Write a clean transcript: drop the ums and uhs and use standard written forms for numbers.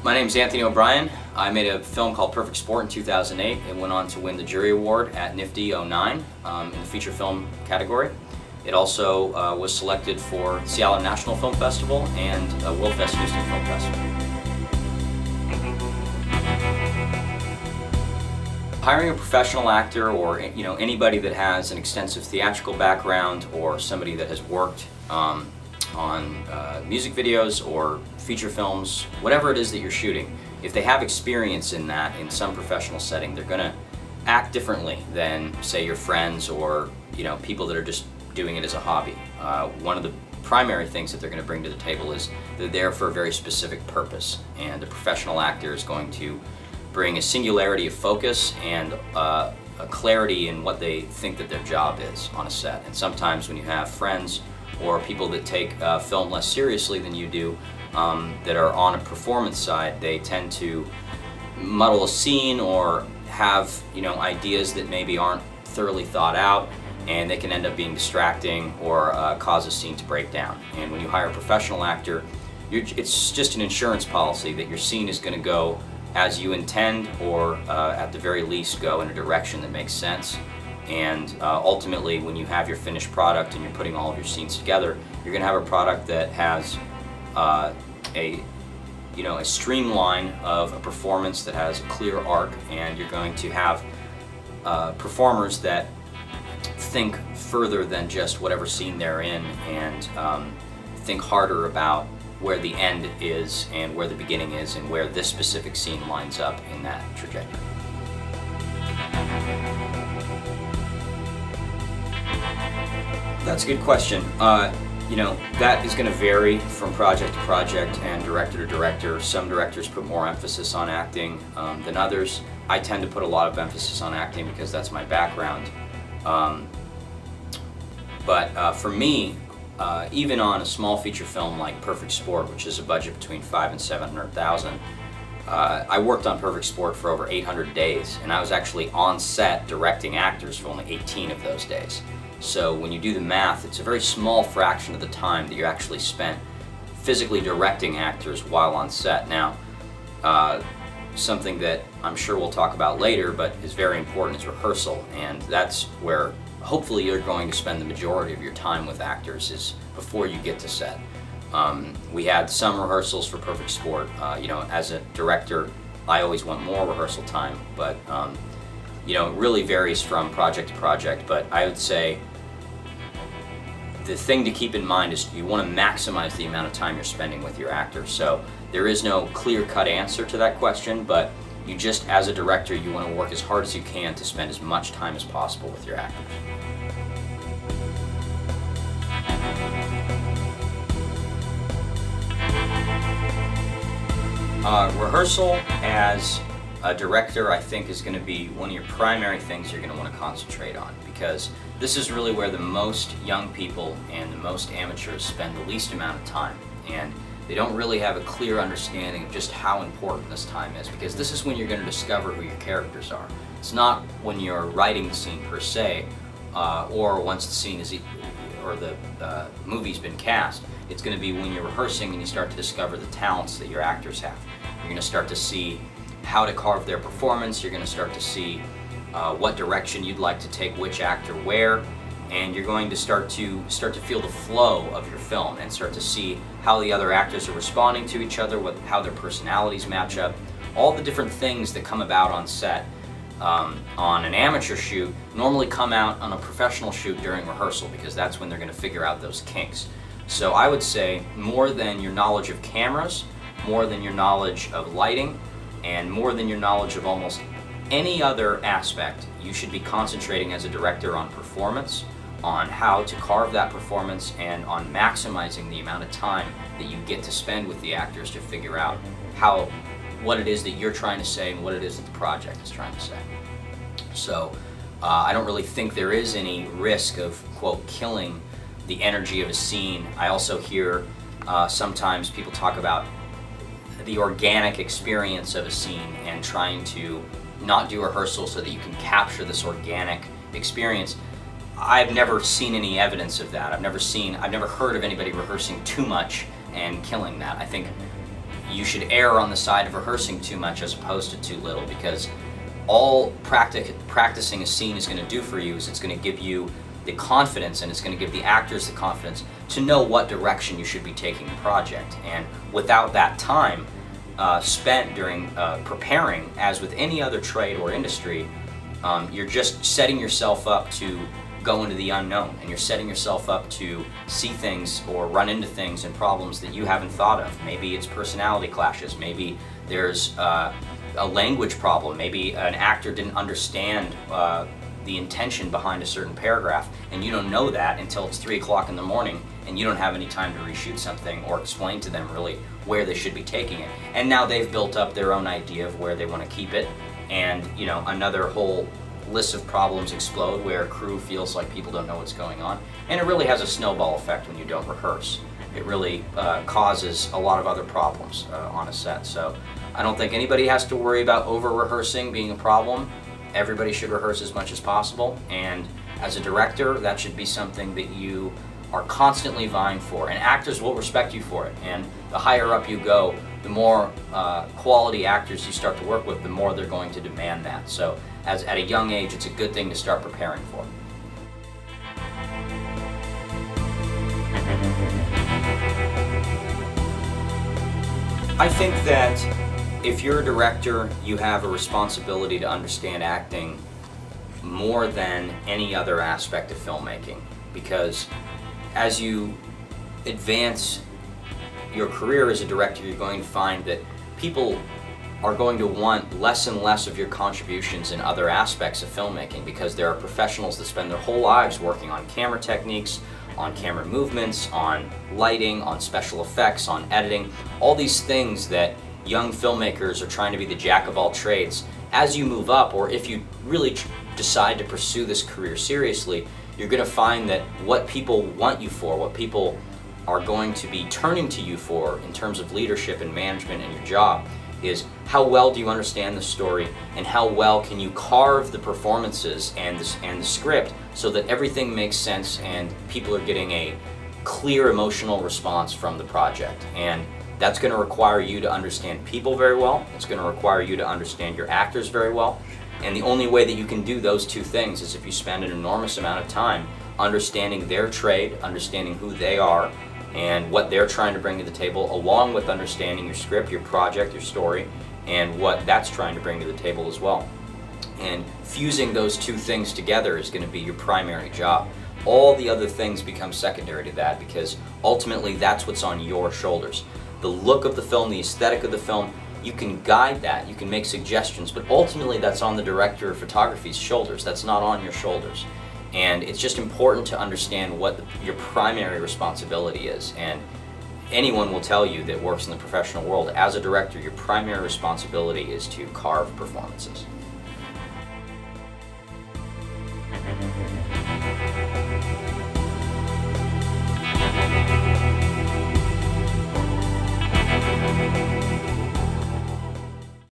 My name is Anthony O'Brien. I made a film called Perfect Sport in 2008. It went on to win the jury award at NFFTY 09 in the feature film category. It also was selected for Seattle National Film Festival and World Fest Houston Film Festival. Hiring a professional actor, or anybody that has an extensive theatrical background, or somebody that has worked on music videos or feature films, whatever it is that you're shooting, if they have experience in that in some professional setting, they're going to act differently than, say, your friends or people that are just doing it as a hobby. One of the primary things that they're going to bring to the table is they're there for a very specific purpose, and a professional actor is going to bring a singularity of focus and a clarity in what they think that their job is on a set. And sometimes when you have friends or people that take film less seriously than you do, that are on a performance side, they tend to muddle a scene or have ideas that maybe aren't thoroughly thought out, and they can end up being distracting or cause a scene to break down. And when you hire a professional actor, it's just an insurance policy that your scene is going to go as you intend, or at the very least go in a direction that makes sense. And ultimately, when you have your finished product and you're putting all of your scenes together, you're going to have a product that has a streamline of a performance that has a clear arc, and you're going to have performers that think further than just whatever scene they're in, and think harder about where the end is and where the beginning is and where this specific scene lines up in that trajectory. That's a good question. That is going to vary from project to project and director to director. Some directors put more emphasis on acting than others. I tend to put a lot of emphasis on acting because that's my background. But for me, even on a small feature film like Perfect Sport, which is a budget between $500,000 and $700,000, I worked on Perfect Sport for over 800 days, and I was actually on set directing actors for only 18 of those days. So when you do the math, it's a very small fraction of the time that you actually spent physically directing actors while on set. Now, something that I'm sure we'll talk about later, but is very important, is rehearsal, and that's where hopefully you're going to spend the majority of your time with actors, is before you get to set. We had some rehearsals for Perfect Sport. As a director, I always want more rehearsal time, but it really varies from project to project. But I would say the thing to keep in mind is you want to maximize the amount of time you're spending with your actors. So there is no clear-cut answer to that question, but you just, as a director, you want to work as hard as you can to spend as much time as possible with your actors. Rehearsal as a director, I think, is going to be one of your primary things you're going to want to concentrate on, because this is really where the most young people and the most amateurs spend the least amount of time, and they don't really have a clear understanding of just how important this time is, because this is when you're going to discover who your characters are. It's not when you're writing the scene per se, or once the scene is, or the movie's been cast. It's going to be when you're rehearsing and you start to discover the talents that your actors have. You're going to start to see how to carve their performance. You're going to start to see what direction you'd like to take which actor where, and you're going to start to feel the flow of your film and start to see how the other actors are responding to each other, how their personalities match up, all the different things that come about on set. On an amateur shoot normally come out on a professional shoot during rehearsal, because that's when they're going to figure out those kinks. So I would say, more than your knowledge of cameras, more than your knowledge of lighting, and more than your knowledge of almost any other aspect, you should be concentrating as a director on performance, on how to carve that performance, and on maximizing the amount of time that you get to spend with the actors to figure out what it is that you're trying to say and what it is that the project is trying to say. So I don't really think there is any risk of, quote, killing the energy of a scene. I also hear sometimes people talk about the organic experience of a scene and trying to not do rehearsal so that you can capture this organic experience. I've never seen any evidence of that. I've never heard of anybody rehearsing too much and killing that. I think you should err on the side of rehearsing too much as opposed to too little, because all practicing a scene is going to do for you is it's going to give you the confidence, and it's going to give the actors the confidence to know what direction you should be taking the project. And without that time spent during preparing, as with any other trade or industry, you're just setting yourself up to go into the unknown, and you're setting yourself up to see things or run into things and problems that you haven't thought of. Maybe it's personality clashes, maybe there's a language problem, maybe an actor didn't understand the intention behind a certain paragraph, and you don't know that until it's 3 o'clock in the morning and you don't have any time to reshoot something or explain to them really where they should be taking it. And now they've built up their own idea of where they want to keep it, and you know, another whole list of problems explode where crew feels like people don't know what's going on, and it really has a snowball effect when you don't rehearse. It really causes a lot of other problems on a set. So I don't think anybody has to worry about over-rehearsing being a problem. Everybody should rehearse as much as possible, and as a director, that should be something that you are constantly vying for, and actors will respect you for it. And the higher up you go, the more quality actors you start to work with, the more they're going to demand that. So at a young age, it's a good thing to start preparing for. I think that if you're a director, you have a responsibility to understand acting more than any other aspect of filmmaking, because as you advance your career as a director, you're going to find that people are going to want less and less of your contributions in other aspects of filmmaking, because there are professionals that spend their whole lives working on camera techniques, on camera movements, on lighting, on special effects, on editing, all these things that young filmmakers are trying to be the jack of all trades. As you move up, or if you really decide to pursue this career seriously, you're going to find that what people want you for, what people are going to be turning to you for in terms of leadership and management in your job, is how well do you understand the story, and how well can you carve the performances and the script so that everything makes sense and people are getting a clear emotional response from the project. And that's going to require you to understand people very well. It's going to require you to understand your actors very well. And the only way that you can do those two things is if you spend an enormous amount of time understanding their trade, understanding who they are, and what they're trying to bring to the table, along with understanding your script, your project, your story, and what that's trying to bring to the table as well. And fusing those two things together is going to be your primary job. All the other things become secondary to that, because ultimately that's what's on your shoulders. The look of the film, the aesthetic of the film, you can guide that, you can make suggestions, but ultimately that's on the director of photography's shoulders. That's not on your shoulders. And it's just important to understand what your primary responsibility is. And anyone will tell you that works in the professional world, as a director, your primary responsibility is to carve performances.